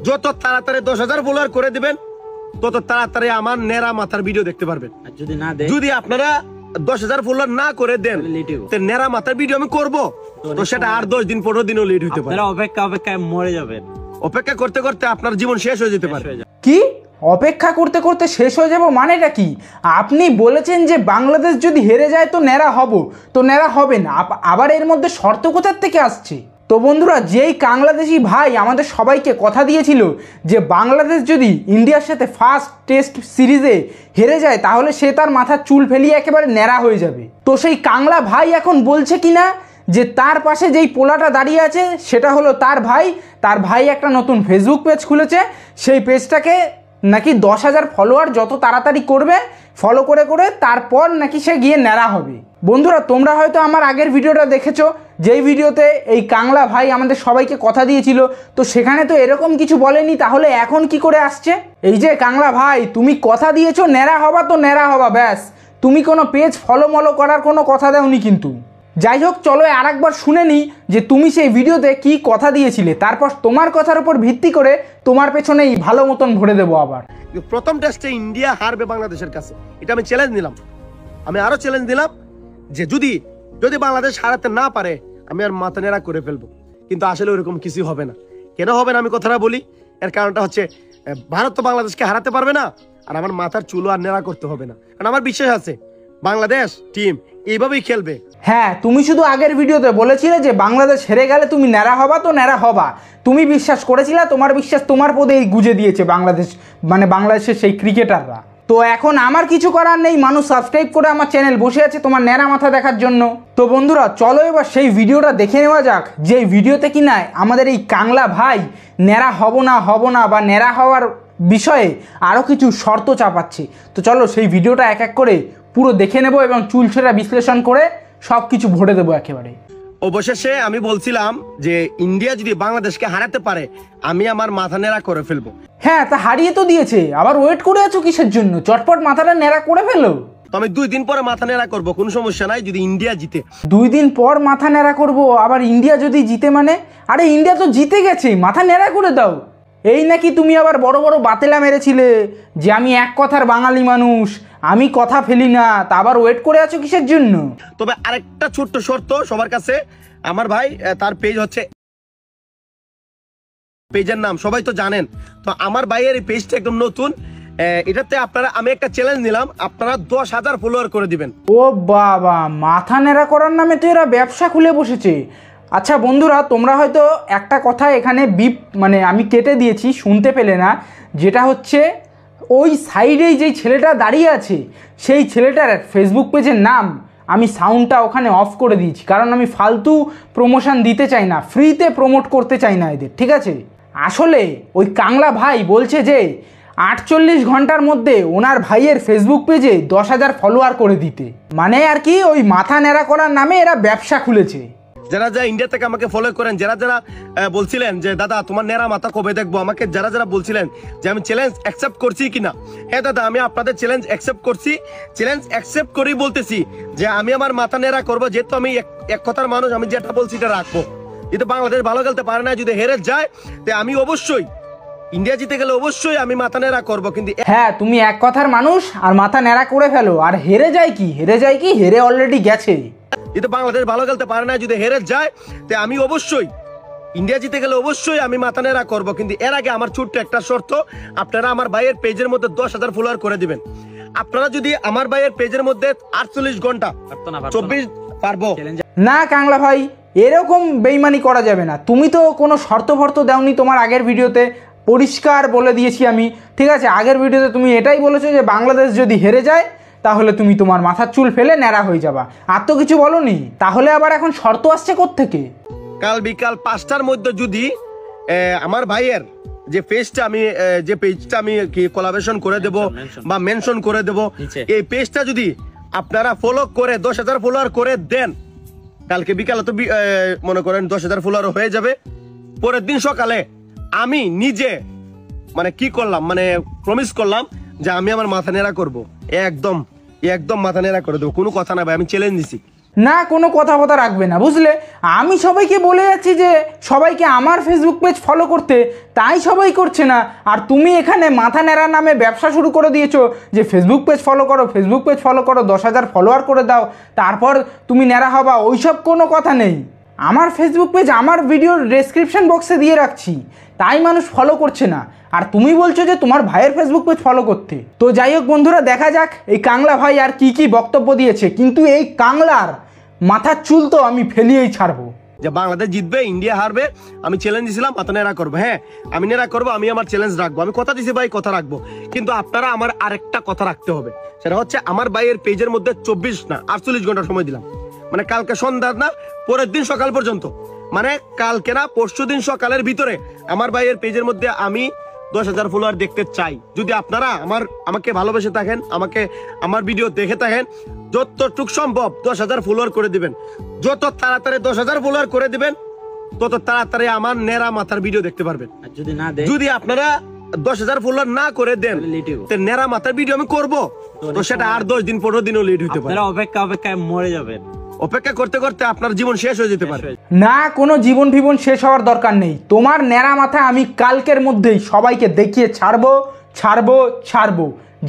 যত তাড়াতাড়ি 10,000 ফলোয়ার করে দিবেন তত তাড়াতাড়ি আমার নেড়া মাথার ভিডিও দেখতে পারবেন। যদি আপনারা 10,000 ফলোয়ার না করে দেন নেড়া মাথার ভিডিও আমি করবো, তো সেটা আর 10 দিন 15 দিনও লেট হতে পারে। অপেক্ষায় মরে যাবেন। অপেক্ষা করতে করতে আপনার জীবন শেষ হয়ে যেতে পারে। কি অপেক্ষা করতে করতে শেষ হয়ে যাব মানেটা কি? আপনি বলেছেন যে বাংলাদেশ যদি হেরে যায় তো ন্যাড়া হব, তো ন্যাড়া হবে না, আবার এর মধ্যে শর্ত কোথার থেকে আসছে? তো বন্ধুরা, যেই বাংলাদেশি ভাই আমাদের সবাইকে কথা দিয়েছিল যে বাংলাদেশ যদি ইন্ডিয়ার সাথে ফার্স্ট টেস্ট সিরিজে হেরে যায় তাহলে সে তার মাথার চুল ফেলিয়ে একেবারে ন্যাড়া হয়ে যাবে, তো সেই কাংলা ভাই এখন বলছে কিনা যে তার পাশে যেই পোলাটা দাঁড়িয়ে আছে সেটা হলো তার ভাই একটা নতুন ফেসবুক পেজ খুলেছে, সেই পেজটাকে নাকি 10,000 ফলোয়ার যত তাড়াতাড়ি করবে ফলো করে করে তারপর নাকি সে গিয়ে ন্যাড়া হবে। বন্ধুরা, তোমরা হয়তো আমার আগের ভিডিওটা দেখেছো, যেই ভিডিওতে এই কাংলা ভাই আমাদের সবাইকে কথা দিয়েছিল, তো সেখানে তো এরকম কিছু বলেনি, তাহলে এখন কি করে আসছে? এই যে কাংলা ভাই, তুমি কথা দিয়েছো ন্যাড়া হবা তো ন্যাড়া হবা, ব্যাস, তুমি কোনো পেজ ফলো মলো করার কোনো কথা দাওনি কিন্তু। যাই হোক, চলো আরেকবার শুনে নিই যে তুমি সেই ভিডিওতে কি কথা দিয়েছিলে, তারপর তোমার কথার উপর ভিত্তি করে তোমার পেছনেই ভালো মতন ভরে দেবো। আবার প্রথম টেস্টে ইন্ডিয়া হারবে বাংলাদেশের কাছে, এটা আমি চ্যালেঞ্জ নিলাম। আমি আরো চ্যালেঞ্জ দিলাম যে যদি বাংলাদেশ হারাতে না পারে আমি আর মাথা নেড়া করে ফেলবো, কিন্তু আসলে ওরকম কিছু হবে না। কেন হবে না আমি কথাটা বলি, এর কারণটা হচ্ছে ভারত তো বাংলাদেশকে হারাতে পারবে না, আর আমার মাথার চুলও আর নেড়া করতে হবে না, কারণ আমার বিশ্বাস আছে বাংলাদেশ টিম এইভাবেই খেলবে। হ্যাঁ, তুমি শুধু আগের ভিডিওতে বলেছিলে যে বাংলাদেশ হেরে গেলে তুমি ন্যাড়া হবা তো ন্যাড়া হবা, তুমি বিশ্বাস করেছিলে, তোমার বিশ্বাস তোমার পদেই গুজে দিয়েছে বাংলাদেশের সেই ক্রিকেটাররা। তো এখন আমার কিছু করার নেই, মানুষ সাবস্ক্রাইব করে আমার চ্যানেল বসে আছে তোমার ন্যাড়া মাথা দেখার জন্য। তো বন্ধুরা, চলো এবার সেই ভিডিওটা দেখে নেওয়া যাক, যে ভিডিওতে কি না আমাদের এই কাংলা ভাই ন্যাড়া হব না বা ন্যাড়া হওয়ার বিষয়ে আরও কিছু শর্ত চাপাচ্ছে। তো চলো সেই ভিডিওটা এক এক করে পুরো দেখে নেব এবং চুলছেরা বিশ্লেষণ করে সব কিছু ভরে দেবো একেবারে। অবশেষে আমি বলছিলাম যে ইন্ডিয়া যদি বাংলাদেশকে হারাতে পারে আমি আমার মাথা নেড়া করে ফেলবো। হ্যাঁ, তা হারিয়ে তো দিয়েছে, আবার ওয়েট করে আছো কিসের জন্য? চটপট মাথাটা নেড়া করে ফেলো। তো আমি 2 দিন পরে মাথা নেড়া করবো, কোনো সমস্যা নাই যদি ইন্ডিয়া জিতে। 2 দিন পর মাথা নেড়া করবো, আবার ইন্ডিয়া যদি জিতে মানে? আরে ইন্ডিয়া তো জিতে গেছে, মাথা নেড়া করে দাও। এই নাকি তুমি আবার বড় বড় বাতেলা মেরেছিলে যে আমি এক কথার বাঙালি মানুষ, আমি কথা ফেলি না, তা আবার ওয়েট করে আছো কিসের জন্য? তবে আরেকটা ছোট্ট শর্ত সবার কাছে, আমার ভাই তার পেজ হচ্ছে, পেজের নাম সবাই তো জানেন, তো আমার ভাইয়ের এই পেজটা একদম নতুন, এটাতে আমি একটা চ্যালেঞ্জ নিলাম, আপনারা 10,000 ফলোয়ার করে দিবেন। ও বাবা, মাথা নেড়া করার নামে তো এরা ব্যবসা খুলে বসেছে। আচ্ছা বন্ধুরা, তোমরা হয়তো একটা কথা এখানে আমি কেটে দিয়েছি, শুনতে পেলে না, যেটা হচ্ছে ওই সাইডেই যেই ছেলেটা দাঁড়িয়ে আছে সেই ছেলেটার ফেসবুক পেজের নাম আমি সাউন্ডটা ওখানে অফ করে দিয়েছি, কারণ আমি ফালতু প্রমোশন দিতে চাই না, ফ্রিতে প্রমোট করতে চাই না এদের, ঠিক আছে? আসলে ওই কাংলা ভাই বলছে যে 48 ঘন্টার মধ্যে ওনার ভাইয়ের ফেসবুক পেজে 10,000 ফলোয়ার করে দিতে, মানে আর কি ওই মাথা নেড়া করার নামে এরা ব্যবসা খুলেছে। যারা ইন্ডিয়া থেকে আমাকে ফলো করেন, যারা বলছিলেন যে দাদা তোমার নেড়া মাথা কবে দেখবো, আমাকে যারা বলছিলেন যে আমি চ্যালেঞ্জ অ্যাকসেপ্ট করছি কিনা, হ্যাঁ দাদা আমি আপনাদের চ্যালেঞ্জ অ্যাকসেপ্ট করছি, চ্যালেঞ্জ অ্যাকসেপ্ট করেই বলতেছি যে আমি আমার মাথা নেড়া করবো, যেহেতু আমি এক কথার মানুষ, আমি যেটা বলছি এটা রাখবো। যদি বাংলাদেশ ভালো খেলতে পারে না, যদি হেরে যায়, তো আমি অবশ্যই ইন্ডিয়া জিতে গেলে অবশ্যই আমি মাথা নেড়া করবো। কিন্তু হ্যাঁ, তুমি এক কথার মানুষ আর মাথা নেড়া করে ফেলো, আর হেরে যায় কি হেরে অলরেডি গেছে। যদি বাংলাদেশ ভালো খেলতে পারে না, যদি হেরে যায়, তো আমি অবশ্যই ইন্ডিয়া জিতে গেলে অবশ্যই আমি মাথা নেড়া করবো। কিন্তু এর আগে আমার ছোট্ট একটা শর্ত, আপনারা আমার ভাইয়ের পেজের মধ্যে 10,000 ফলোয়ার করে দিবেন। আপনারা যদি আমার ভাইয়ের পেজের মধ্যে 48 ঘন্টা 24 পারবো না কাংলা ভাই, এরকম বেইমানি করা যাবে না। তুমি তো কোনো শর্ত দেওনি তোমার আগের ভিডিওতে, পরিষ্কার বলে দিয়েছি আমি, ঠিক আছে? আগের ভিডিওতে তুমি এটাই বলেছো যে বাংলাদেশ যদি হেরে যায় তাহলে তুমি তোমার মাথার চুল ফেলে ন্যাড়া হয়ে যাবা, আর তো কিছু বলোনি, তাহলে আবার এখন শর্ত আসছে কোত্থেকে? কাল বিকাল 5টার মধ্যে যদি আমার ভাইয়ের যে পেজটা আমি কোলাবরেশন করে দেব বা মেনশন করে দেব, এই পেজটা যদি আপনারা ফলো করে 10,000 ফলোয়ার করে দেন, কালকে বিকালে তো মনে করেন 10,000 ফলোয়ার হয়ে যাবে। পরের দিন সকালে আমি নিজে কি করলাম, প্রমিস করলাম যে আমি আমার মাথা নেড়া করবো, একদম মাথা নেড়া করে দেবো, কোনো কথা না ভাই, আমি চ্যালেঞ্জ দিছি। না কোনো কথা রাখবে না, বুঝলে? আমি সবাইকে বলে যাচ্ছি যে সবাইকে আমার ফেসবুক পেজ ফলো করতে, তাই সবাই করছে না। আর তুমি এখানে মাথা নেড়া নামে ব্যবসা শুরু করে দিয়েছো যে ফেসবুক পেজ ফলো করো, ফেসবুক পেজ ফলো করো, 10,000 ফলোয়ার করে দাও, তারপর তুমি নেড়া হবা, ওইসব কোনো কথা নেই। আমার ফেসবুক পেজ আমার ভিডিওর ডেসক্রিপশন বক্সে দিয়ে রাখছি, তাই মানুষ ফলো করছে না। আর তুমি বলছো যে তোমার ভাইয়ের ফেসবুক পেজ ফলো করতে। তো যাই হোক বন্ধুরা, দেখা যাক এই কাংলা ভাই আর কি বক্তব্য দিয়েছে। কিন্তু এই কাংলার মাথার চুল তো আমি ফেলিয়েই ছাড়বো। যে বাংলাদেশ জিতবে, ইন্ডিয়া হারবে, আমি চ্যালেঞ্জ দিয়েছিলাম মাথা নেড়া করবো। হ্যাঁ, আমি নেড়া করবো, আমি আমার চ্যালেঞ্জ রাখবো, আমি কথা দিছি ভাই, কথা রাখবো। কিন্তু আপনারা আমার আরেকটা কথা রাখতে হবে, সেটা হচ্ছে আমার ভাইয়ের পেজের মধ্যে 24 না 48 ঘন্টা সময় দিলাম। মানে কালকে সন্ধ্যা না পরের দিন সকাল পর্যন্ত, মানে কালকে না পরশু দিন সকালের ভিতরে আমার ভাইয়ের পেজের মধ্যে আমি 10,000 ফলোয়ার দেখতে চাই। যদি আপনারা আমাকে ভালোবেসে থাকেন, আমাকে আমার ভিডিও দেখে থাকেন, যতটুক সম্ভব 10,000 ফলোয়ার করে দিবেন। যত তাড়াতাড়ি 10,000 ফলোয়ার করে দিবেন, তত তাড়াতাড়ি আমার নেড়া মাথার ভিডিও দেখতে পারবেন। আর যদি না দেয়, যদি আপনারা 10,000 ফলোয়ার না করে দেন, তো নেড়া মাথার ভিডিও আমি করবো, তো সেটা আর 10 দিন 15 দিনও লেট হইতে পারে। আপনারা অপেক্ষায় মরে যাবেন। অপেক্ষা করতে করতে আপনার জীবন শেষ হয়ে যেতে পারে। না, কোনো জীবন শেষ হওয়ার দরকার নেই। তোমার ন্যাড়া মাথা আমি কালকের মধ্যেই সবাইকে দেখিয়ে ছাড়বো।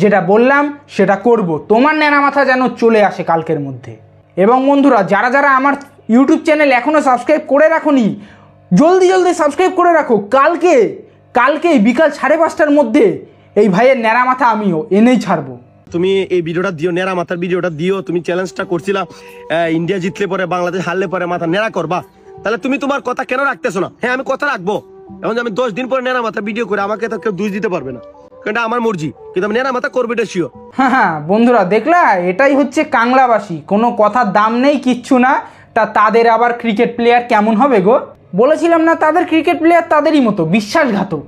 যেটা বললাম সেটা করব। তোমার ন্যাড়া মাথা যেন চলে আসে কালকের মধ্যে। এবং বন্ধুরা, যারা আমার ইউটিউব চ্যানেল এখনও সাবস্ক্রাইব করে রাখোনি, জলদি সাবস্ক্রাইব করে রাখো। কালকে বিকাল 5:30টার মধ্যে এই ভাইয়ের ন্যাড়া মাথা আমিও এনেই ছাড়বো। তুমি এই ভিডিওটা দিও, নেড়া মাথার ভিডিওটা দিও। তুমি চ্যালেঞ্জটা করছিলা ইন্ডিয়া জিতলে পরে, বাংলাদেশ হারলে পরে মাথা নেড়া করবা, তাহলে তুমি তোমার কথা কেন রাখতেছো না? হ্যাঁ, আমি কথা রাখবো। এখন আমি 10 দিন পরে নেড়া মাথা ভিডিও করে, আমাকে তো কেউ দুষ দিতে পারবে না, কারণ আমার মর্জি। কিন্তু আমি নেড়া মাথা করবে, এটা শিওর। হ্যাঁ বন্ধুরা, দেখলা, এটাই হচ্ছে কাংলাবাসী। কোনো কথার দাম নেই, কিচ্ছু না। তাদের আবার ক্রিকেট প্লেয়ার কেমন হবে গো? বলেছিলাম না, তাদের ক্রিকেট প্লেয়ার তাদেরই মতো বিশ্বাসঘাতক।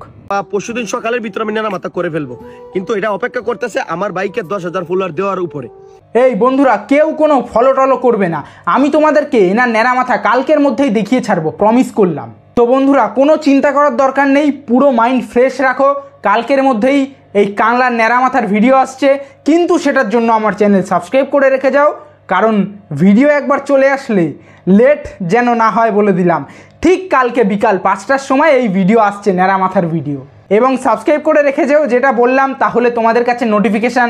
পরশুদিন সকালের ভিতরে আমি নেড়া মাথা করে ফেলবো, কিন্তু এটা অপেক্ষা করতেছে আমার বাইকে 10,000 ফলোয়ার দেওয়ার উপরে। এই বন্ধুরা, কেউ কোনো ফলো টলো করবে না। আমি তোমাদেরকে এনার ন্যাড়া মাথা কালকের মধ্যেই দেখিয়ে ছাড়বো, প্রমিস করলাম। তো বন্ধুরা, কোনো চিন্তা করার দরকার নেই, পুরো মাইন্ড ফ্রেশ রাখো। কালকের মধ্যেই এই কাংলার ন্যাড়া মাথার ভিডিও আসছে, কিন্তু সেটার জন্য আমার চ্যানেল সাবস্ক্রাইব করে রেখে যাও, কারণ ভিডিও একবার চলে আসলে লেট যেন না হয় বলে দিলাম। ঠিক কালকে বিকাল 5টার সময় এই ভিডিও আসছে, ন্যাড়া মাথার ভিডিও। এবং সাবস্ক্রাইব করে রেখে যাও, যেটা বললাম, তাহলে তোমাদের কাছে নোটিফিকেশান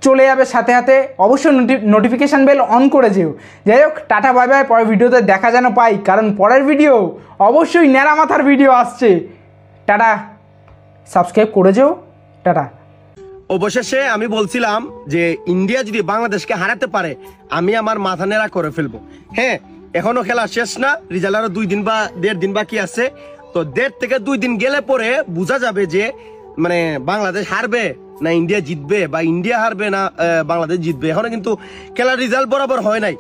চলে যাবে সাথে সাথে। অবশ্যই নোটিফিকেশান বেল অন করে যেও। যাই হোক, টাটা বাই বাই। পরের ভিডিওতে দেখা যেন পাই, কারণ পরের ভিডিও অবশ্যই ন্যাড়া মাথার ভিডিও আসছে। টাটা, সাবস্ক্রাইব করে যেও। টাটা। অবশেষে আমি বলছিলাম যে ইন্ডিয়া যদি বাংলাদেশকে হারাতে পারে, আমি আমার মাথা নেড়া করে ফেলবো। হ্যাঁ, এখনো খেলা শেষ না, রেজাল্ট আরো 2 দিন বা 1.5 দিন বাকি আছে। তো 1.5 থেকে 2 দিন গেলে পরে বোঝা যাবে যে মানে বাংলাদেশ হারবে না ইন্ডিয়া জিতবে, বা ইন্ডিয়া হারবে না বাংলাদেশ জিতবে। এখনো কিন্তু খেলার রেজাল্ট বরাবর হয় নাই।